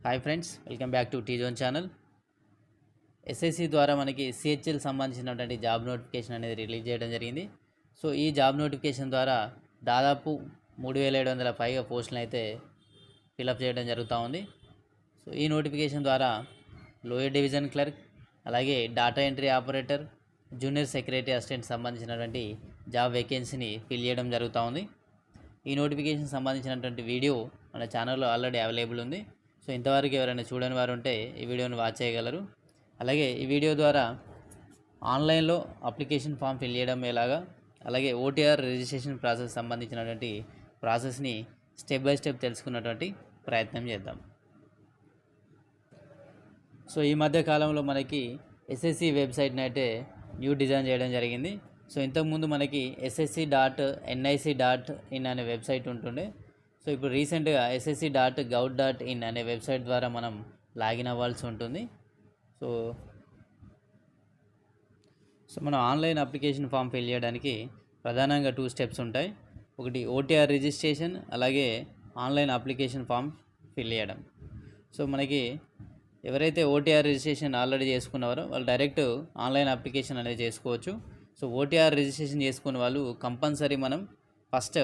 Hi friends, welcome back to tea zone channel. SSC ద్వారా మనకి సిహెచ్ఎల్ సంబంధించినటువంటి జాబ్ నోటిఫికేషన్ అనేది రిలీజ్ చేయడం జరిగింది. సో ఈ జాబ్ నోటిఫికేషన్ ద్వారా దాదాపు 3700 పైగా పోస్టులను అయితే ఫిలప్ చేయడం జరుగుతూ ఉంది. సో ఈ నోటిఫికేషన్ ద్వారా లోయర్ డివిజన్ క్లర్క్, అలాగే data entry operator, junior secretary assistant సంబంధించినటువంటి జాబ్ వేకెన్సీని ఫిల్ చేయడం జరుగుతూ ఉంది. ఈ నోటిఫికేషన్ సంబంధించినటువంటి వీడియో మన ఛానల్లో ఆల్రెడీ అవైలబుల్ ఉంది. సో ఇంతవరకు ఎవరైనా చూడని వారు ఉంటే ఈ వీడియోని వాచ్ చేయగలరు. అలాగే ఈ వీడియో ద్వారా ఆన్లైన్లో అప్లికేషన్ ఫామ్ ఫిల్ చేయడం ఎలాగా, అలాగే ఓటీఆర్ రిజిస్ట్రేషన్ ప్రాసెస్ సంబంధించినటువంటి ప్రాసెస్ని స్టెప్ బై స్టెప్ తెలుసుకున్నటువంటి ప్రయత్నం చేద్దాం. సో ఈ మధ్య కాలంలో మనకి ఎస్ఎస్సి వెబ్సైట్ని అయితే న్యూ డిజైన్ చేయడం జరిగింది. సో ఇంతకుముందు మనకి ssc.nic.in అనే వెబ్సైట్ ఉంటుండే. సో ఇప్పుడు రీసెంట్గా ssc.gov.in అనే వెబ్సైట్ ద్వారా మనం లాగిన్ అవ్వాల్సి ఉంటుంది. సో మనం ఆన్లైన్ అప్లికేషన్ ఫామ్ ఫిల్ చేయడానికి ప్రధానంగా 2 స్టెప్స్ ఉంటాయి. ఒకటి ఓటీఆర్ రిజిస్ట్రేషన్, అలాగే ఆన్లైన్ అప్లికేషన్ ఫామ్ ఫిల్ చేయడం. సో మనకి ఎవరైతే ఓటీఆర్ రిజిస్ట్రేషన్ ఆల్రెడీ చేసుకున్నారో వాళ్ళు డైరెక్ట్ ఆన్లైన్ అప్లికేషన్ అనేది చేసుకోవచ్చు. సో ఓటీఆర్ రిజిస్ట్రేషన్ చేసుకున్న వాళ్ళు కంపల్సరీ మనం ఫస్ట్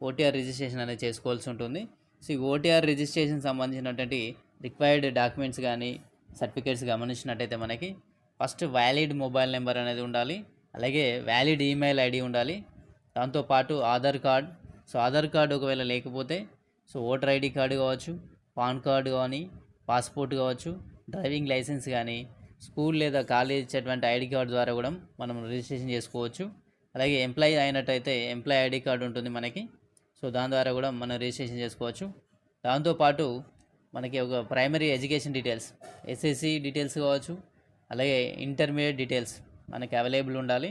ఓటీఆర్ రిజిస్ట్రేషన్ అనేది చేసుకోవాల్సి ఉంటుంది. సో ఈ ఓటీఆర్ రిజిస్ట్రేషన్ సంబంధించినటువంటి రిక్వైర్డ్ డాక్యుమెంట్స్ కానీ సర్టిఫికేట్స్ గమనించినట్టయితే మనకి ఫస్ట్ వ్యాలిడ్ మొబైల్ నెంబర్ అనేది ఉండాలి, అలాగే వ్యాలిడ్ ఈమెయిల్ ఐడి ఉండాలి, దాంతోపాటు Aadhaar card. So Aadhaar card ఒకవేళ లేకపోతే సో ఓటర్ ఐడి కార్డు కావచ్చు, పాన్ కార్డు కానీ, పాస్పోర్ట్ కావచ్చు, డ్రైవింగ్ లైసెన్స్ కానీ, స్కూల్ లేదా కాలేజ్ ఇచ్చేటువంటి ఐడి కార్డు ద్వారా కూడా మనం రిజిస్ట్రేషన్ చేసుకోవచ్చు. అలాగే ఎంప్లాయీ అయినట్టయితే ఎంప్లాయీ ఐడి కార్డు ఉంటుంది మనకి. సో దాని ద్వారా కూడా మనం రిజిస్ట్రేషన్ చేసుకోవచ్చు. దాంతోపాటు మనకి ఒక primary education details, SSC details కావచ్చు, అలాగే ఇంటర్మీడియట్ డీటెయిల్స్ మనకి అవైలబుల్ ఉండాలి.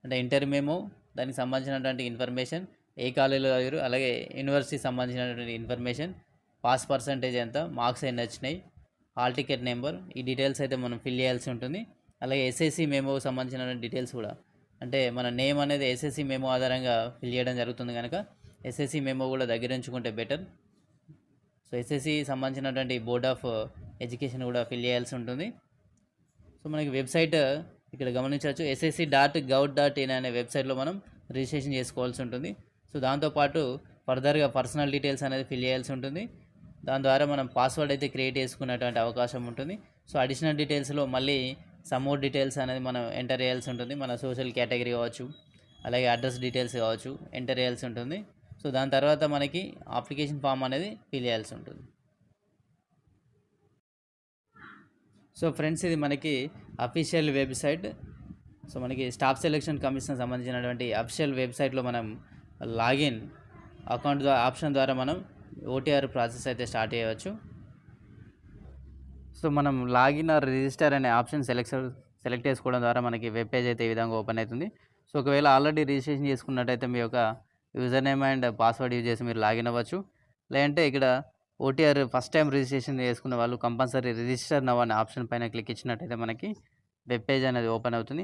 అంటే ఇంటర్ మెమో, దానికి సంబంధించినటువంటి ఇన్ఫర్మేషన్, ఏ కాలేజీలో చదివారు, అలాగే యూనివర్సిటీకి సంబంధించినటువంటి ఇన్ఫర్మేషన్, పాస్ పర్సంటేజ్ ఎంత, మార్క్స్ ఎన్ని వచ్చినాయి, హాల్ టికెట్ నెంబర్, ఈ డీటెయిల్స్ అయితే మనం ఫిల్ చేయాల్సి ఉంటుంది. అలాగే ఎస్ఎస్సి మెమోకి సంబంధించిన డీటెయిల్స్ కూడా, అంటే మన నేమ్ అనేది ఎస్ఎస్సి మెమో ఆధారంగా ఫిల్ చేయడం జరుగుతుంది కనుక ఎస్ఎస్సి మెమో కూడా దగ్గర ఉంచుకుంటే బెటర్. సో ఎస్ఎస్సి సంబంధించినటువంటి బోర్డ్ ఆఫ్ ఎడ్యుకేషన్ కూడా ఫిల్ చేయాల్సి ఉంటుంది. సో మనకి వెబ్సైట్ ఇక్కడ గమనించవచ్చు, ssc.gov.in అనే వెబ్సైట్లో మనం రిజిస్ట్రేషన్ చేసుకోవాల్సి ఉంటుంది. సో దాంతోపాటు ఫర్దర్గా పర్సనల్ డీటెయిల్స్ అనేది ఫిల్ చేయాల్సి ఉంటుంది. దాని ద్వారా మనం పాస్వర్డ్ అయితే క్రియేట్ చేసుకునేటువంటి అవకాశం ఉంటుంది. సో అడిషనల్ డీటెయిల్స్లో మళ్ళీ సమ్ మోర్ డీటెయిల్స్ అనేది మనం ఎంటర్ చేయాల్సి ఉంటుంది. మన సోషల్ కేటగిరీ కావచ్చు, అలాగే అడ్రస్ డీటెయిల్స్ కావచ్చు ఎంటర్ చేయాల్సి ఉంటుంది. సో దాని తర్వాత మనకి అప్లికేషన్ ఫామ్ అనేది ఫిల్ చేయాల్సి ఉంటుంది. సో ఫ్రెండ్స్, ఇది మనకి అఫీషియల్ వెబ్సైట్. సో మనకి స్టాఫ్ సెలక్షన్ కమిషన్ సంబంధించినటువంటి అఫీషియల్ వెబ్సైట్లో మనం లాగిన్ అకౌంట్ ద్వారా ఆప్షన్ ద్వారా మనం ఓటీఆర్ ప్రాసెస్ అయితే స్టార్ట్ చేయవచ్చు. సో మనం లాగిన్ ఆర్ రిజిస్టర్ అనే ఆప్షన్ సెలెక్ట్ చేసుకోవడం ద్వారా మనకి వెబ్ పేజ్ అయితే ఈ విధంగా ఓపెన్ అవుతుంది. సో ఒకవేళ ఆల్రెడీ రిజిస్ట్రేషన్ చేసుకున్నట్టయితే మీ యొక్క user name and password use చేసి మీరు లాగిన్ అవ్వచ్చు. లేదంటే ఇక్కడ ఓటీఆర్ ఫస్ట్ టైం రిజిస్ట్రేషన్ చేసుకున్న వాళ్ళు కంపల్సరీ రిజిస్టర్ నవ్ అనే ఆప్షన్ పైన క్లిక్ ఇచ్చినట్టయితే మనకి వెబ్ పేజ్ అనేది ఓపెన్ అవుతుంది.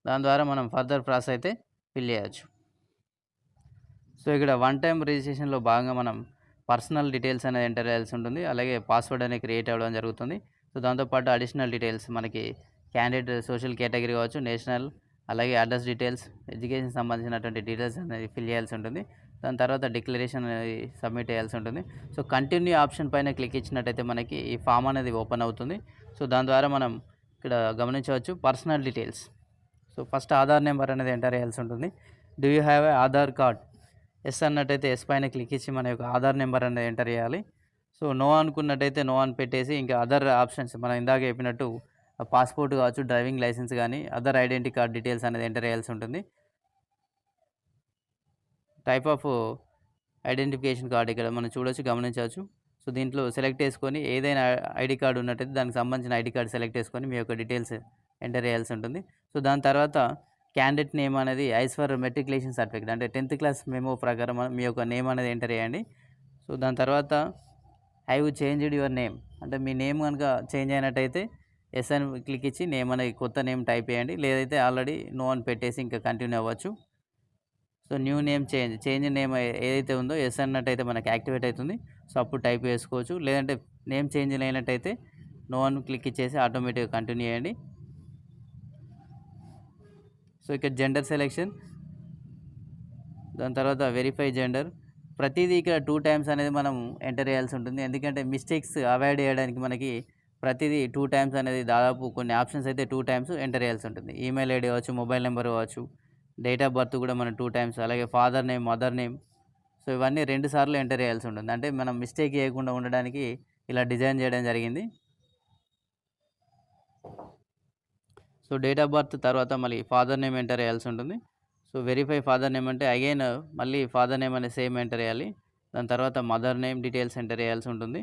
దాని ద్వారా మనం ఫర్దర్ ప్రాసెస్ అయితే ఫిల్ చేయవచ్చు. సో ఇక్కడ వన్ టైం రిజిస్ట్రేషన్లో భాగంగా మనం పర్సనల్ డీటెయిల్స్ అనేది ఎంటర్ చేయాల్సి ఉంటుంది, అలాగే పాస్వర్డ్ అనేది క్రియేట్ అవ్వడం జరుగుతుంది. సో దాంతోపాటు అడిషనల్ డీటెయిల్స్ మనకి క్యాండిడేట్ సోషల్ కేటగిరీ కావచ్చు, నేషనల్, అలాగే అడ్రస్ డీటెయిల్స్, ఎడ్యుకేషన్ సంబంధించినటువంటి డీటెయిల్స్ అనేది ఫిల్ చేయాల్సి ఉంటుంది. దాని తర్వాత డిక్లరేషన్ అనేది సబ్మిట్ చేయాల్సి ఉంటుంది. సో కంటిన్యూ ఆప్షన్ పైన క్లిక్ ఇచ్చినట్టయితే మనకి ఈ ఫామ్ అనేది ఓపెన్ అవుతుంది. సో దాని ద్వారా మనం ఇక్కడ గమనించవచ్చు personal details. So first Aadhaar number అనేది ఎంటర్ చేయాల్సి ఉంటుంది. Do you have a Aadhaar card? Yes అన్నట్టయితే ఎస్ పైన క్లిక్ ఇచ్చి మన యొక్క ఆధార్ నెంబర్ అనేది ఎంటర్ చేయాలి. సో నో అనుకున్నట్టయితే నో అని పెట్టేసి ఇంకా అదర్ ఆప్షన్స్ మనం ఇందాక చెప్పినట్టు పాస్పోర్ట్ కావచ్చు, డ్రైవింగ్ లైసెన్స్ కానీ, అదర్ ఐడెంటిటీ కార్డ్ డీటెయిల్స్ అనేది ఎంటర్ చేయాల్సి ఉంటుంది. టైప్ ఆఫ్ ఐడెంటిఫికేషన్ కార్డ్ ఇక్కడ మనం చూడొచ్చు, గమనించవచ్చు. సో దీంట్లో సెలెక్ట్ చేసుకొని ఏదైనా ఐడి కార్డు ఉన్నట్టయితే దానికి సంబంధించిన ఐడి కార్డు సెలెక్ట్ చేసుకొని మీ యొక్క డీటెయిల్స్ ఎంటర్ చేయాల్సి ఉంటుంది. సో దాని తర్వాత క్యాండిడేట్ నేమ్ అనేది యాజ్ ఫర్ మెట్రికులేషన్ సర్టిఫికేట్, అంటే 10th క్లాస్ మెమో ప్రకారం మీ యొక్క నేమ్ అనేది ఎంటర్ చేయండి. సో దాని తర్వాత have you changed your name, అంటే మీ నేమ్ కనుక చేంజ్ అయినట్టయితే ఎస్ అని క్లిక్ ఇచ్చి నేమ్ అనేది కొత్త నేమ్ టైప్ చేయండి. లేదైతే ఆల్రెడీ నో అని పెట్టేసి ఇంకా కంటిన్యూ అవ్వచ్చు. So new name change name ఏదైతే ఉందో ఎస్ అన్నట్టయితే మనకి యాక్టివేట్ అవుతుంది. సో అప్పుడు టైప్ చేసుకోవచ్చు. లేదంటే నేమ్ చేంజ్ అయినట్టయితే నో అని క్లిక్ ఇచ్చేసి ఆటోమేటిక్గా కంటిన్యూ చేయండి. సో ఇక్కడ జెండర్ సెలెక్షన్, దాని తర్వాత వెరిఫై జెండర్. ప్రతిదీ ఇక్కడ 2 టైమ్స్ అనేది మనం ఎంటర్ చేయాల్సి ఉంటుంది. ఎందుకంటే మిస్టేక్స్ అవాయిడ్ చేయడానికి మనకి ప్రతిదీ 2 టైమ్స్ అనేది, దాదాపు కొన్ని ఆప్షన్స్ అయితే 2 టైమ్స్ ఎంటర్ చేయాల్సి ఉంటుంది. ఈమెయిల్ ఐడి కావచ్చు, మొబైల్ నెంబర్ కావచ్చు, డేట్ ఆఫ్ బర్త్ కూడా మనం 2 టైమ్స్, అలాగే father name, mother name. So ఇవన్నీ 2 సార్లు ఎంటర్ చేయాల్సి ఉంటుంది. అంటే మనం మిస్టేక్ చేయకుండా ఉండడానికి ఇలా డిజైన్ చేయడం జరిగింది. సో డేట్ ఆఫ్ బర్త్ తర్వాత మళ్ళీ ఫాదర్ నేమ్ ఎంటర్ చేయాల్సి ఉంటుంది. సో వెరిఫై ఫాదర్ నేమ్ అంటే అగైన్ మళ్ళీ ఫాదర్ నేమ్ అనేది సేమ్ ఎంటర్ చేయాలి. దాని తర్వాత మదర్ నేమ్ డీటెయిల్స్ ఎంటర్ చేయాల్సి ఉంటుంది.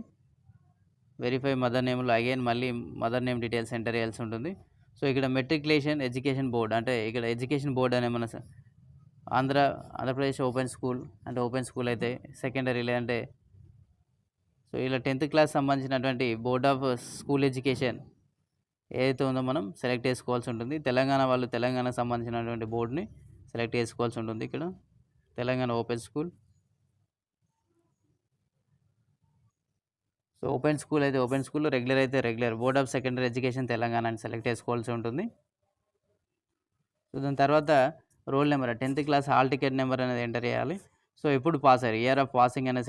వెరిఫై మదర్ నేమ్లో అగైన్ మళ్ళీ మదర్ నేమ్ డీటెయిల్స్ ఎంటర్ చేయాల్సి ఉంటుంది. సో ఇక్కడ మెట్రికులేషన్ ఎడ్యుకేషన్ బోర్డ్, అంటే ఇక్కడ ఎడ్యుకేషన్ బోర్డ్ అనే మన ఆంధ్రప్రదేశ్ ఓపెన్ స్కూల్, అంటే ఓపెన్ స్కూల్ అయితే సెకండరీ, లేదంటే సో ఇలా 10th క్లాస్ సంబంధించినటువంటి బోర్డ్ ఆఫ్ స్కూల్ ఎడ్యుకేషన్ ఏదైతే ఉందో మనం సెలెక్ట్ చేసుకోవాల్సి ఉంటుంది. తెలంగాణ వాళ్ళు తెలంగాణకు సంబంధించినటువంటి బోర్డుని సెలెక్ట్ చేసుకోవాల్సి ఉంటుంది. ఇక్కడ Telangana open school. So open school అయితే ఓపెన్ స్కూల్, రెగ్యులర్ అయితే regular, board of secondary education Telangana అని సెలెక్ట్ చేసుకోవాల్సి ఉంటుంది. సో దాని తర్వాత roll number, 10th class hall ticket number అనేది ఎంటర్ చేయాలి. సో ఎప్పుడు పాస్ అయ్యారు, ఇయర్ ఆఫ్ పాసింగ్ అనేది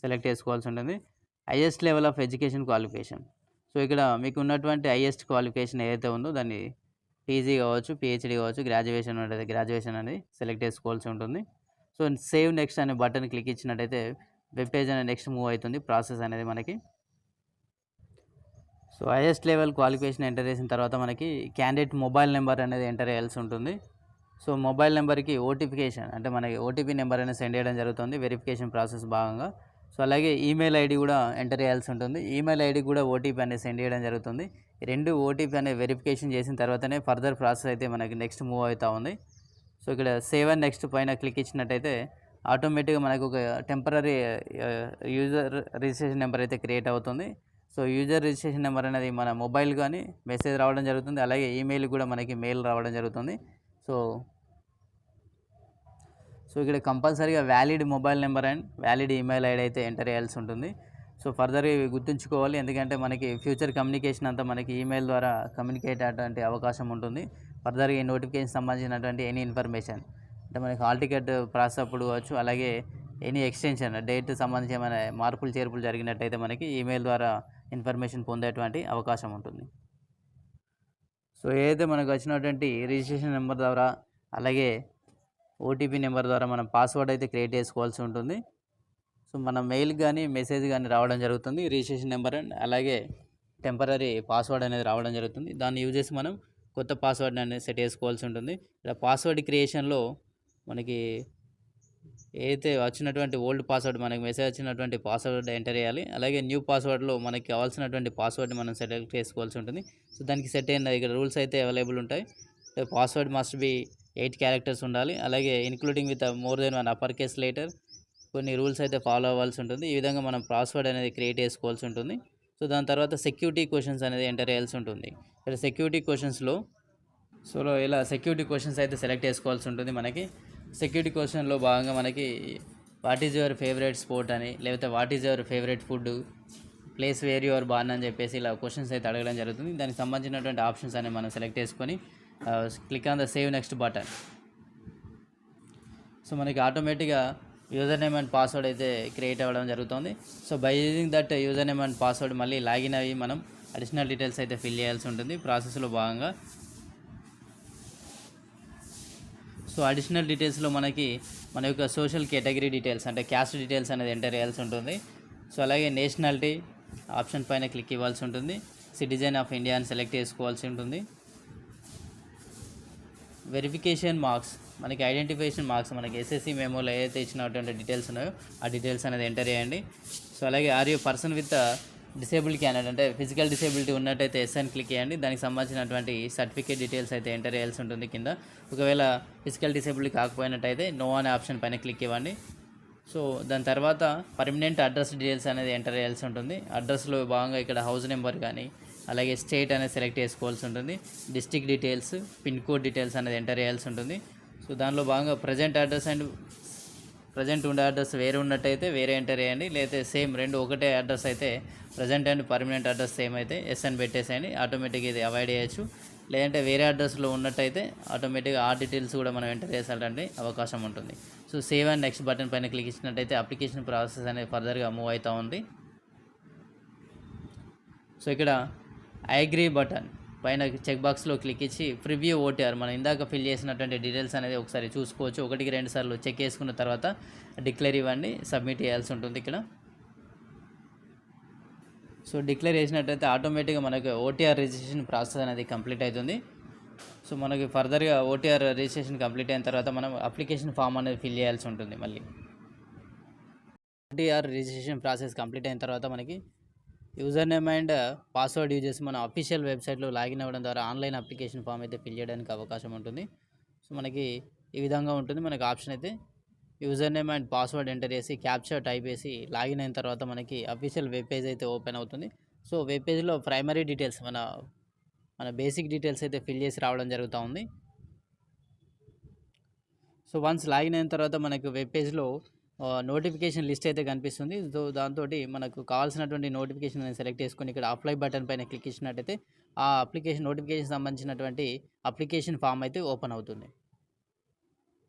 సెలెక్ట్ చేసుకోవాల్సి ఉంటుంది. Highest level of education qualification. So ఇక్కడ మీకు ఉన్నటువంటి హైయెస్ట్ క్వాలిఫికేషన్ ఏదైతే ఉందో దాన్ని పీజీ కావచ్చు, పిహెచ్డి కావచ్చు, గ్రాడ్యుయేషన్ ఉంటుంది, గ్రాడ్యుయేషన్ అనేది సెలెక్ట్ చేసుకోవాల్సి ఉంటుంది. సో సేవ్ నెక్స్ట్ అనే బటన్ క్లిక్ ఇచ్చినట్టయితే వెబ్ పేజ్ అనేది నెక్స్ట్ మూవ్ అవుతుంది ప్రాసెస్ అనేది మనకి. So highest level qualification enter చేసిన తర్వాత మనకి క్యాండిడేట్ మొబైల్ నెంబర్ అనేది ఎంటర్ చేయాల్సి ఉంటుంది. సో మొబైల్ నెంబర్కి ఓటిఫికేషన్, అంటే మనకి ఓటీపీ నెంబర్ అనేది సెండ్ చేయడం జరుగుతుంది వెరిఫికేషన్ ప్రాసెస్ భాగంగా. సో అలాగే ఈమెయిల్ ఐడి కూడా ఎంటర్ చేయాల్సి ఉంటుంది. ఈమెయిల్ ఐడి కూడా ఓటీపీ అనేది సెండ్ చేయడం జరుగుతుంది. ఈ 2 ఓటీపీ అనేది వెరిఫికేషన్ చేసిన తర్వాతనే ఫర్దర్ ప్రాసెస్ అయితే మనకి నెక్స్ట్ మూవ్ అవుతూ ఉంది. సో ఇక్కడ సేవ్ అండ్ నెక్స్ట్ పైన క్లిక్ ఇచ్చినట్టయితే ఆటోమేటిక్గా మనకు ఒక టెంపరరీ యూజర్ రిజిస్ట్రేషన్ నెంబర్ అయితే క్రియేట్ అవుతుంది. సో యూజర్ రిజిస్ట్రేషన్ నెంబర్ అనేది మన మొబైల్ కానీ మెసేజ్ రావడం జరుగుతుంది, అలాగే ఈమెయిల్ కూడా మనకి మెయిల్ రావడం జరుగుతుంది. సో ఇక్కడ కంపల్సరీగా valid mobile number and valid email ID అయితే ఎంటర్ చేయాల్సి ఉంటుంది. సో ఫర్దర్ ఇవి గుర్తుంచుకోవాలి, ఎందుకంటే మనకి ఫ్యూచర్ కమ్యూనికేషన్ అంతా మనకి ఈమెయిల్ ద్వారా కమ్యూనికేట్ అయ్యేటువంటి అవకాశం ఉంటుంది. ఫర్దర్గా ఈ నోటిఫికేషన్ సంబంధించినటువంటి ఎనీ ఇన్ఫర్మేషన్, అంటే మనకి హాల్ టికెట్ ప్రాసెస్ అప్పుడు కావచ్చు, అలాగే ఎనీ ఎక్స్టెన్షన్ డేట్ సంబంధించి ఏమైనా మార్పులు చేర్పులు జరిగినట్టయితే మనకి ఈమెయిల్ ద్వారా ఇన్ఫర్మేషన్ పొందేటువంటి అవకాశం ఉంటుంది. సో ఏదైతే మనకు వచ్చినటువంటి రిజిస్ట్రేషన్ నెంబర్ ద్వారా, అలాగే ఓటీపీ నెంబర్ ద్వారా మనం పాస్వర్డ్ అయితే క్రియేట్ చేసుకోవాల్సి ఉంటుంది. సో మన మెయిల్ కానీ మెసేజ్ కానీ రావడం జరుగుతుంది, రిజిస్ట్రేషన్ నెంబర్ అండ్ అలాగే టెంపరరీ పాస్వర్డ్ అనేది రావడం జరుగుతుంది. దాన్ని యూజ్ చేసి మనం కొత్త పాస్వర్డ్ అనేది సెట్ చేసుకోవాల్సి ఉంటుంది. ఇలా పాస్వర్డ్ క్రియేషన్లో మనకి ఏదైతే వచ్చినటువంటి ఓల్డ్ పాస్వర్డ్, మనకి మెసేజ్ వచ్చినటువంటి పాస్వర్డ్ ఎంటర్ చేయాలి. అలాగే న్యూ పాస్వర్డ్లో మనకి కావాల్సినటువంటి పాస్వర్డ్ని మనం సెలెక్ట్ చేసుకోవాల్సి ఉంటుంది. సో దానికి సెట్ అయిన ఇక్కడ రూల్స్ అయితే అవైలబుల్ ఉంటాయి. పాస్వర్డ్ మస్ట్ బి 8 క్యారెక్టర్స్ ఉండాలి, అలాగే including with more than 1 upper case letter. కొన్ని రూల్స్ అయితే ఫాలో అవ్వాల్సి ఉంటుంది. ఈ విధంగా మనం పాస్వర్డ్ అనేది క్రియేట్ చేసుకోవాల్సి ఉంటుంది. సో దాని తర్వాత సెక్యూరిటీ క్వశ్చన్స్ అనేది ఎంటర్ చేయాల్సి ఉంటుంది. ఇక్కడ సెక్యూరిటీ క్వశ్చన్స్లో ఇలా సెక్యూరిటీ క్వశ్చన్స్ అయితే సెలెక్ట్ చేసుకోవాల్సి ఉంటుంది. మనకి సెక్యూరిటీ క్వశ్చన్లో భాగంగా మనకి what is your favourite sport అని, లేకపోతే what is your favourite food, place where your born అని చెప్పేసి ఇలా క్వశ్చన్స్ అయితే అడగడం జరుగుతుంది. దానికి సంబంధించినటువంటి ఆప్షన్స్ అనేవి మనం సెలెక్ట్ చేసుకొని click on the save next button. So మనకి ఆటోమేటిక్గా యూజర్ నేమ్ అండ్ పాస్వర్డ్ అయితే క్రియేట్ అవ్వడం జరుగుతుంది. So by using that user name and password మళ్ళీ లాగిన్ అయ్యి మనం అడిషనల్ డీటెయిల్స్ అయితే ఫిల్ చేయాల్సి ఉంటుంది ప్రాసెస్లో భాగంగా. సో అడిషనల్ డీటెయిల్స్లో మనకి మన యొక్క సోషల్ కేటగిరీ డీటెయిల్స్, అంటే క్యాస్ట్ డీటెయిల్స్ అనేది ఎంటర్ చేయాల్సి ఉంటుంది. సో అలాగే నేషనాలిటీ ఆప్షన్ పైన క్లిక్ ఇవ్వాల్సి ఉంటుంది. సిటిజన్ ఆఫ్ ఇండియా అని సెలెక్ట్ చేసుకోవాల్సి ఉంటుంది. వెరిఫికేషన్ మార్క్స్, మనకి ఐడెంటిఫికేషన్ మార్క్స్, మనకి ఎస్ఎస్సి మెమోలో ఏదైతే ఇచ్చినటువంటి డీటెయిల్స్ ఉన్నాయో ఆ డీటెయిల్స్ అనేది ఎంటర్ చేయండి. సో అలాగే are you person with disabled candidate, అంటే ఫిజికల్ డిసేబిలిటీ ఉన్నట్టయితే ఎస్ అని క్లిక్ చేయండి. దానికి సంబంధించినటువంటి సర్టిఫికేట్ డీటెయిల్స్ అయితే ఎంటర్ చేయాల్సి ఉంటుంది కింద. ఒకవేళ ఫిజికల్ డిసేబిలిటీ కాకపోయినట్టయితే నో అనే ఆప్షన్ పైన క్లిక్ ఇవ్వండి. సో దాని తర్వాత పర్మనెంట్ అడ్రస్ డీటెయిల్స్ అనేది ఎంటర్ చేయాల్సి ఉంటుంది. అడ్రస్లో భాగంగా ఇక్కడ హౌస్ నెంబర్ కానీ, అలాగే స్టేట్ అనేది సెలెక్ట్ చేసుకోవాల్సి ఉంటుంది. District details, pin code details అనేది ఎంటర్ చేయాల్సి ఉంటుంది. సో దానిలో భాగంగా ప్రజెంట్ అడ్రస్ అండ్ ప్రజెంట్ ఉండే అడ్రస్ వేరే ఉన్నట్టయితే వేరే ఎంటర్ చేయండి. లేకపోతే సేమ్ రెండు ఒకటే అడ్రస్ అయితే present and permanent address same అయితే ఎస్ అని పెట్టేసేయండి. ఆటోమేటిక్గా ఇది అవాయిడ్ చేయొచ్చు. లేదంటే వేరే అడ్రస్లో ఉన్నట్టయితే ఆటోమేటిక్గా ఆ డీటెయిల్స్ కూడా మనం ఎంటర్ చేసాలంటే అవకాశం ఉంటుంది. So save and next button పైన క్లిక్ ఇచ్చినట్టయితే అప్లికేషన్ ప్రాసెస్ అనేది ఫర్దర్గా మూవ్ అవుతూ ఉంది. సో ఇక్కడ ఐ అగ్రీ బటన్ పైన చెక్ బాక్స్లో క్లిక్ ఇచ్చి ప్రివ్యూ ఓటీఆర్ మనం ఇందాక ఫిల్ చేసినటువంటి డీటెయిల్స్ అనేది ఒకసారి చూసుకోవచ్చు. 1-2 సార్లు చెక్ చేసుకున్న తర్వాత డిక్లేర్ ఇవ్వండి, సబ్మిట్ చేయాల్సి ఉంటుంది ఇక్కడ. సో డిక్లేర్ చేసినట్టయితే ఆటోమేటిక్గా మనకు ఓటీఆర్ రిజిస్ట్రేషన్ ప్రాసెస్ అనేది కంప్లీట్ అవుతుంది. సో మనకి ఫర్దర్గా ఓటీఆర్ రిజిస్ట్రేషన్ కంప్లీట్ అయిన తర్వాత మనం అప్లికేషన్ ఫామ్ అనేది ఫిల్ చేయాల్సి ఉంటుంది. మళ్ళీ ఓటీఆర్ రిజిస్ట్రేషన్ ప్రాసెస్ కంప్లీట్ అయిన తర్వాత మనకి user name and password use చేసి మన అఫీషియల్ వెబ్సైట్లో లాగిన్ అవ్వడం ద్వారా ఆన్లైన్ అప్లికేషన్ ఫామ్ అయితే ఫిల్ చేయడానికి అవకాశం ఉంటుంది. సో మనకి ఈ విధంగా ఉంటుంది. మనకి ఆప్షన్ అయితే user name and password enter చేసి క్యాప్చర్ టైప్ చేసి లాగిన్ అయిన తర్వాత మనకి అఫీషియల్ వెబ్ పేజ్ అయితే ఓపెన్ అవుతుంది. సో వెబ్ పేజ్లో ప్రైమరీ డీటెయిల్స్ మన బేసిక్ డీటెయిల్స్ అయితే ఫిల్ చేసి రావడం జరుగుతూ ఉంది. సో వన్స్ లాగిన్ అయిన తర్వాత మనకు వెబ్ పేజ్లో నోటిఫికేషన్ లిస్ట్ అయితే కనిపిస్తుంది. సో దాంతో మనకు కావాల్సినటువంటి నోటిఫికేషన్ అనేది సెలెక్ట్ చేసుకొని ఇక్కడ అప్లై బటన్ పైన క్లిక్ ఇచ్చినట్టయితే ఆ అప్లికేషన్ నోటిఫికేషన్ సంబంధించినటువంటి అప్లికేషన్ ఫామ్ అయితే ఓపెన్ అవుతుంది.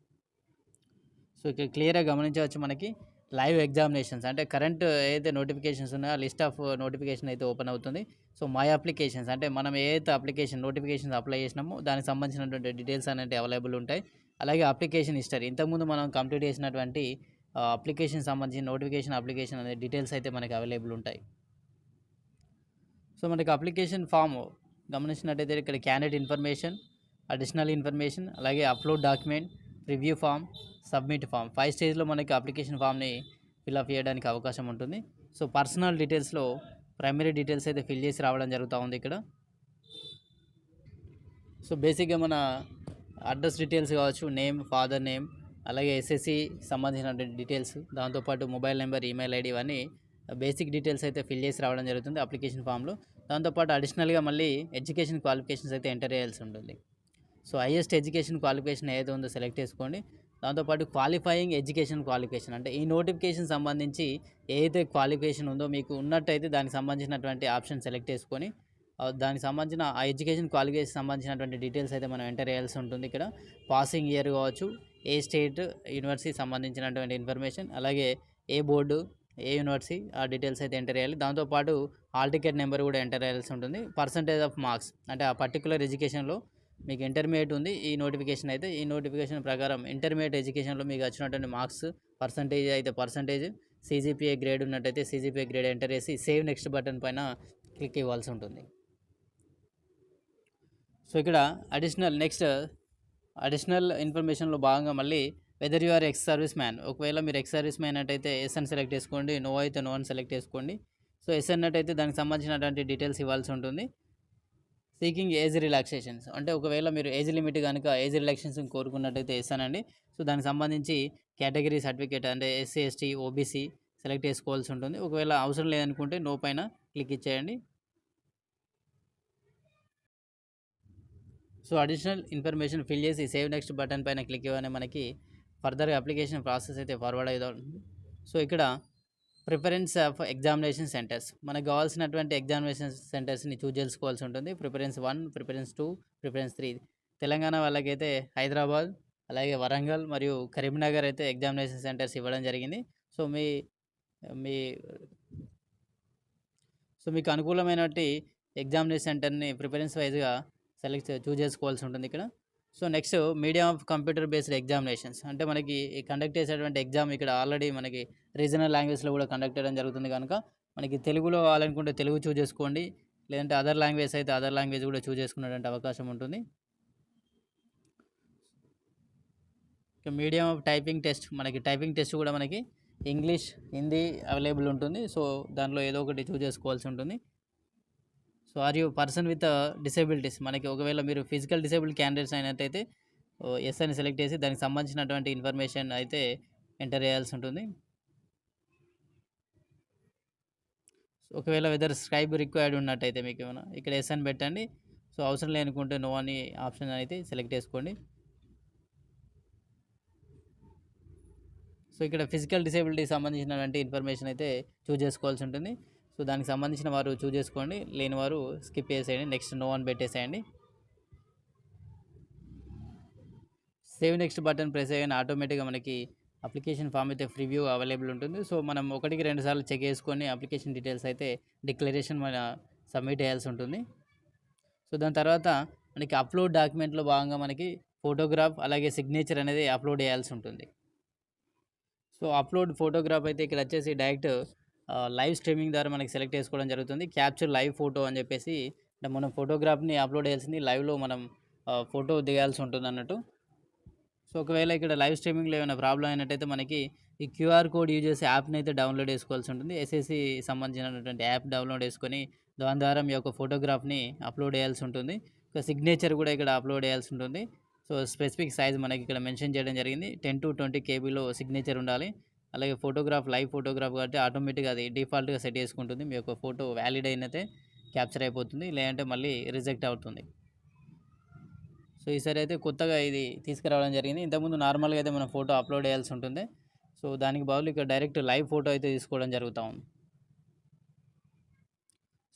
సో ఇక్కడ క్లియర్గా గమనించవచ్చు మనకి లైవ్ ఎగ్జామినేషన్స్ అంటే కరెంట్ ఏదైతే నోటిఫికేషన్స్ ఉన్నాయో ఆ లిస్ట్ ఆఫ్ నోటిఫికేషన్ అయితే ఓపెన్ అవుతుంది. సో మై అప్లికేషన్స్ అంటే మనం ఏదైతే అప్లికేషన్ నోటిఫికేషన్స్ అప్లై చేసినామో దానికి సంబంధించినటువంటి డీటెయిల్స్ అనేవి అవైలబుల్ ఉంటాయి. అలాగే అప్లికేషన్ హిస్టరీ ఇంతకుముందు మనం కంప్లీట్ చేసినటువంటి అప్లికేషన్ సంబంధించిన నోటిఫికేషన్ అప్లికేషన్ అనే డీటెయిల్స్ అయితే మనకి అవైలబుల్ ఉంటాయి. సో మనకి అప్లికేషన్ ఫామ్ గమనించినట్టయితే ఇక్కడ క్యాండిడేట్ ఇన్ఫర్మేషన్, అడిషనల్ ఇన్ఫర్మేషన్, అలాగే upload document, review form, submit form 5 స్టేజ్లో మనకి అప్లికేషన్ ఫామ్ని ఫిల్అప్ చేయడానికి అవకాశం ఉంటుంది. సో పర్సనల్ డీటెయిల్స్లో ప్రైమరీ డీటెయిల్స్ అయితే ఫిల్ చేసి రావడం జరుగుతూ ఉంది ఇక్కడ. సో బేసిక్గా మన అడ్రస్ డీటెయిల్స్ కావచ్చు, నేమ్, ఫాదర్ నేమ్, అలాగే ఎస్ఎస్సి సంబంధించిన డీటెయిల్స్, దాంతోపాటు మొబైల్ నెంబర్, ఈమెయిల్ ఐడి ఇవన్నీ బేసిక్ డీటెయిల్స్ అయితే ఫిల్ చేసి రావడం జరుగుతుంది అప్లికేషన్ ఫామ్లో. దాంతోపాటు అడిషనల్గా మళ్ళీ ఎడ్యుకేషన్ క్వాలిఫికేషన్స్ అయితే ఎంటర్ చేయాల్సి ఉంటుంది. సో హైయెస్ట్ ఎడ్యుకేషన్ క్వాలిఫికేషన్ ఏదో ఉందో సెలెక్ట్ చేసుకోండి. దాంతోపాటు క్వాలిఫైయింగ్ ఎడ్యుకేషన్ క్వాలిఫికేషన్ అంటే ఈ నోటిఫికేషన్ సంబంధించి ఏదైతే క్వాలిఫికేషన్ ఉందో మీకు ఉన్నట్టయితే దానికి సంబంధించినటువంటి ఆప్షన్ సెలెక్ట్ చేసుకొని దానికి సంబంధించిన ఆ ఎడ్యుకేషన్ క్వాలిఫికేషన్ సంబంధించినటువంటి డీటెయిల్స్ అయితే మనం ఎంటర్ చేయాల్సి ఉంటుంది ఇక్కడ. పాసింగ్ ఇయర్ కావచ్చు, ఏ స్టేట్ యూనివర్సిటీ సంబంధించినటువంటి ఇన్ఫర్మేషన్, అలాగే ఏ బోర్డు, ఏ యూనివర్సిటీ ఆ డీటెయిల్స్ అయితే ఎంటర్ చేయాలి. దాంతోపాటు హాల్ టికెట్ నెంబర్ కూడా ఎంటర్ చేయాల్సి ఉంటుంది. పర్సంటేజ్ ఆఫ్ మార్క్స్ అంటే ఆ పర్టికులర్ ఎడ్యుకేషన్లో మీకు ఇంటర్మీడియట్ ఉంది ఈ నోటిఫికేషన్ అయితే ఈ నోటిఫికేషన్ ప్రకారం ఇంటర్మీడియట్ ఎడ్యుకేషన్లో మీకు వచ్చినటువంటి మార్క్స్ పర్సంటేజ్ అయితే పర్సంటేజ్, సీజీపీఏ గ్రేడ్ ఉన్నట్టయితే సీజీపీఏ గ్రేడ్ ఎంటర్ చేసి సేవ్ నెక్స్ట్ బటన్ పైన క్లిక్ ఇవ్వాల్సి ఉంటుంది. సో ఇక్కడ అడిషనల్ ఇన్ఫర్మేషన్లో భాగంగా మళ్ళీ whether you are ex service man, ఒకవేళ మీరు ఎక్స్ సర్వీస్ మ్యాన్ అయితే ఎస్ అని సెలెక్ట్ చేసుకోండి, నో అయితే నో అని సెలెక్ట్ చేసుకోండి. సో ఎస్ అన్నట్టయితే దానికి సంబంధించినటువంటి డీటెయిల్స్ ఇవ్వాల్సి ఉంటుంది. సీకింగ్ ఏజ్ రిలాక్సేషన్స్ అంటే ఒకవేళ మీరు ఏజ్ లిమిట్ కనుక ఏజ్ రిలాక్సేషన్ కోరుకున్నట్టయితే ఎస్ అనండి. సో దానికి సంబంధించి కేటగిరీ సర్టిఫికేట్ అంటే ఎస్సీ, ఎస్టీ, ఓబీసీ సెలెక్ట్ చేసుకోవాల్సి ఉంటుంది. ఒకవేళ అవసరం లేదనుకుంటే నో పైన క్లిక్ ఇచ్చేయండి. సో అడిషనల్ ఇన్ఫర్మేషన్ ఫిల్ చేసి సేవ్ నెక్స్ట్ బటన్ పైన క్లిక్ ఇవ్వగానే మనకి ఫర్దర్ అప్లికేషన్ ప్రాసెస్ అయితే ఫార్వర్డ్ అవుతుంది. సో ఇక్కడ ప్రిఫరెన్స్ ఆఫ్ ఎగ్జామినేషన్ సెంటర్స్ మనకు కావాల్సినటువంటి ఎగ్జామినేషన్ సెంటర్స్ని చూజ్ చేసుకోవాల్సి ఉంటుంది. Preference 1, preference 2, preference 3. తెలంగాణ వాళ్ళకైతే హైదరాబాద్, అలాగే వరంగల్ మరియు కరీంనగర్ అయితే ఎగ్జామినేషన్ సెంటర్స్ ఇవ్వడం జరిగింది. సో మీకు అనుకూలమైనటువంటి ఎగ్జామినేషన్ సెంటర్ని ప్రిఫరెన్స్ వైజ్గా చూజ్ చేసుకోవాల్సి ఉంటుంది ఇక్కడ. So next medium of computer based examinations అంటే మనకి కండక్ట్ చేసేటువంటి ఎగ్జామ్ ఇక్కడ ఆల్రెడీ మనకి రీజనల్ లాంగ్వేజ్లో కూడా కండక్ట్ చేయడం జరుగుతుంది కనుక మనకి తెలుగులో కావాలనుకుంటే తెలుగు చూజ్ చేసుకోండి, లేదంటే అదర్ లాంగ్వేజ్ అయితే అదర్ లాంగ్వేజ్ కూడా చూజ్ చేసుకునేటువంటి అవకాశం ఉంటుంది. మీడియం ఆఫ్ టైపింగ్ టెస్ట్ మనకి టైపింగ్ టెస్ట్ కూడా మనకి ఇంగ్లీష్, హిందీ అవైలబుల్ ఉంటుంది. సో దాంట్లో ఏదో ఒకటి చూజ్ చేసుకోవాల్సి ఉంటుంది. So are you person with disabilities మనకి ఒకవేళ మీరు ఫిజికల్ డిసేబుల్డ్ క్యాండిడేట్స్ అయినట్టయితే ఎస్ అని సెలెక్ట్ చేసి దానికి సంబంధించినటువంటి ఇన్ఫర్మేషన్ అయితే ఎంటర్ చేయాల్సి ఉంటుంది. ఒకవేళ వెదర్ స్క్రైబ్ రిక్వైర్డ్ ఉన్నట్టయితే మీకు ఏమైనా ఇక్కడ ఎస్ అని పెట్టండి. సో అవసరం లేనుకుంటే నో అని ఆప్షన్ అయితే సెలెక్ట్ చేసుకోండి. సో ఇక్కడ ఫిజికల్ డిసేబిలిటీకి సంబంధించినటువంటి ఇన్ఫర్మేషన్ అయితే చూజ్ చేసుకోవాల్సి ఉంటుంది. సో దానికి సంబంధించిన వారు చూజ్ చేసుకోండి, లేని వారు స్కిప్ చేసేయండి, నెక్స్ట్ నో అని పెట్టేసేయండి. సేవ్ నెక్స్ట్ బటన్ ప్రెస్ చేయగానే ఆటోమేటిక్గా మనకి అప్లికేషన్ ఫామ్ అయితే ప్రివ్యూ అవైలబుల్ ఉంటుంది. సో మనం 1-2 సార్లు చెక్ చేసుకొని అప్లికేషన్ డీటెయిల్స్ అయితే డిక్లరేషన్ మన సబ్మిట్ చేయాల్సి ఉంటుంది. సో దాని తర్వాత మనకి అప్లోడ్ డాక్యుమెంట్లో భాగంగా మనకి ఫోటోగ్రాఫ్ అలాగే సిగ్నేచర్ అనేది అప్లోడ్ చేయాల్సి ఉంటుంది. సో అప్లోడ్ ఫోటోగ్రాఫ్ అయితే ఇక్కడ వచ్చేసి డైరెక్ట్ లైవ్ స్ట్రీమింగ్ ద్వారా మనకి సెలెక్ట్ చేసుకోవడం జరుగుతుంది. క్యాప్చర్ లైవ్ ఫోటో అని చెప్పేసి అంటే మనం ఫోటోగ్రాఫ్ని అప్లోడ్ చేయాల్సింది లైవ్లో మనం ఫోటో దిగాల్సి ఉంటుంది అన్నట్టు. సో ఒకవేళ ఇక్కడ లైవ్ స్ట్రీమింగ్లో ఏమైనా ప్రాబ్లం అయినట్టయితే మనకి ఈ క్యూఆర్ కోడ్ యూజ్ చేసి యాప్ని అయితే డౌన్లోడ్ చేసుకోవాల్సి ఉంటుంది. ఎస్ఎస్సి సంబంధించినటువంటి యాప్ డౌన్లోడ్ చేసుకొని దాని ద్వారా మీ యొక్క ఫోటోగ్రాఫ్ని అప్లోడ్ చేయాల్సి ఉంటుంది. ఇంకా సిగ్నేచర్ కూడా ఇక్కడ అప్లోడ్ చేయాల్సి ఉంటుంది. సో స్పెసిఫిక్ సైజ్ మనకి ఇక్కడ మెన్షన్ చేయడం జరిగింది. 10 to 20 కేబీలో సిగ్నేచర్ ఉండాలి. అలాగే ఫోటోగ్రాఫ్ లైవ్ ఫోటోగ్రాఫ్ కాబట్టి ఆటోమేటిక్గా అది డిఫాల్ట్గా సెట్ చేసుకుంటుంది. మీ యొక్క ఫోటో వ్యాలిడ్ అయినతే క్యాప్చర్ అయిపోతుంది, లేదంటే మళ్ళీ రిజెక్ట్ అవుతుంది. సో ఈసారి అయితే కొత్తగా ఇది తీసుకురావడం జరిగింది. ఇంతకుముందు నార్మల్గా అయితే మనం ఫోటో అప్లోడ్ చేయాల్సి ఉంటుంది. సో దానికి బదులు ఇక్కడ డైరెక్ట్ లైవ్ ఫోటో అయితే తీసుకోవడం జరుగుతూ ఉంది.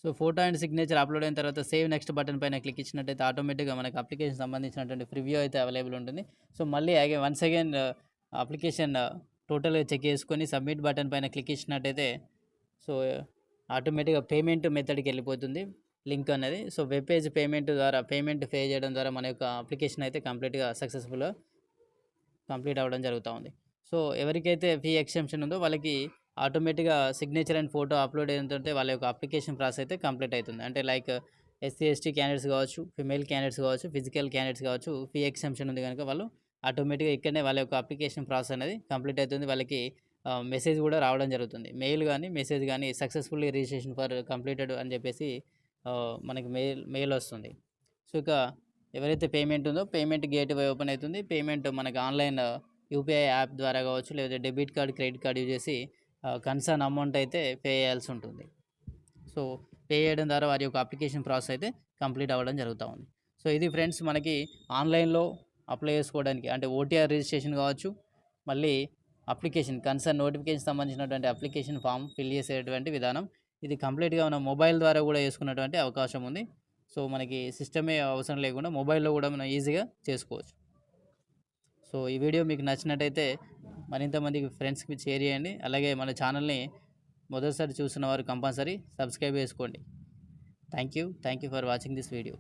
So photo and signature upload అయిన తర్వాత సేవ్ నెక్స్ట్ బటన్ పైన క్లిక్ ఇచ్చినట్టయితే ఆటోమేటిక్గా మనకి అప్లికేషన్ సంబంధించినటువంటి ప్రివ్యూ అయితే అవైలబుల్ ఉంటుంది. సో మళ్ళీ వన్స్ అగైన్ అప్లికేషన్ టోటల్గా చెక్ చేసుకొని సబ్మిట్ బటన్ పైన క్లిక్ ఇచ్చినట్టయితే సో ఆటోమేటిక్గా పేమెంట్ మెథడ్కి వెళ్ళిపోతుంది లింక్ అనేది. సో వెబ్ పేజ్ పేమెంట్ ద్వారా పేమెంట్ పే చేయడం ద్వారా మన యొక్క అప్లికేషన్ అయితే కంప్లీట్గా సక్సెస్ఫుల్గా కంప్లీట్ అవ్వడం జరుగుతూ ఉంది. సో ఎవరికైతే ఫీ ఎక్సెంప్షన్ ఉందో వాళ్ళకి ఆటోమేటిక్గా సిగ్నేచర్ అండ్ ఫోటో అప్లోడ్ అయినంటే వాళ్ళ యొక్క అప్లికేషన్ ప్రాసెస్ అయితే కంప్లీట్ అవుతుంది. అంటే లైక్ ఎస్సీ ఎస్టీ క్యాండిడేట్స్ కావచ్చు, ఫిమేల్ క్యాండిడేట్స్ కావచ్చు, ఫిజికల్ క్యాండిడేట్స్ కావచ్చు, ఫీ ఎక్సెంప్షన్ ఉంది కనుక వాళ్ళు ఆటోమేటిక్గా ఇక్కడనే వాళ్ళ యొక్క అప్లికేషన్ ప్రాసెస్ అనేది కంప్లీట్ అవుతుంది. వాళ్ళకి మెసేజ్ కూడా రావడం జరుగుతుంది. మెయిల్ కానీ మెసేజ్ కానీ సక్సెస్ఫుల్లీ రిజిస్ట్రేషన్ ఫర్ కంప్లీటెడ్ అని చెప్పేసి మనకి మెయిల్ వస్తుంది. సో ఇక ఎవరైతే పేమెంట్ ఉందో పేమెంట్ గేట్వే ఓపెన్ అవుతుంది. పేమెంట్ మనకి ఆన్లైన్ యూపీఐ యాప్ ద్వారా కావచ్చు, లేదా debit card credit card use చేసి కన్సర్న్ అమౌంట్ అయితే పే చేయాల్సి ఉంటుంది. సో పే చేయడం ద్వారా వారి యొక్క అప్లికేషన్ ప్రాసెస్ అయితే కంప్లీట్ అవ్వడం జరుగుతూ ఉంది. సో ఇది ఫ్రెండ్స్ మనకి ఆన్లైన్లో అప్లై చేసుకోవడానికి అంటే ఓటీఆర్ రిజిస్ట్రేషన్ కావచ్చు, మళ్ళీ అప్లికేషన్ కన్సర్న్ నోటిఫికేషన్ సంబంధించినటువంటి అప్లికేషన్ ఫామ్ ఫిల్ చేసేటువంటి విధానం. ఇది కంప్లీట్గా మన మొబైల్ ద్వారా కూడా చేసుకున్నటువంటి అవకాశం ఉంది. సో మనకి సిస్టమే అవసరం లేకుండా మొబైల్లో కూడా మనం ఈజీగా చేసుకోవచ్చు. సో ఈ వీడియో మీకు నచ్చినట్టయితే మరింత మందికి ఫ్రెండ్స్కి షేర్ చేయండి. అలాగే మన ఛానల్ని మొదటిసారి చూస్తున్న వారు కంపల్సరీ సబ్స్క్రైబ్ చేసుకోండి. Thank you for watching this video.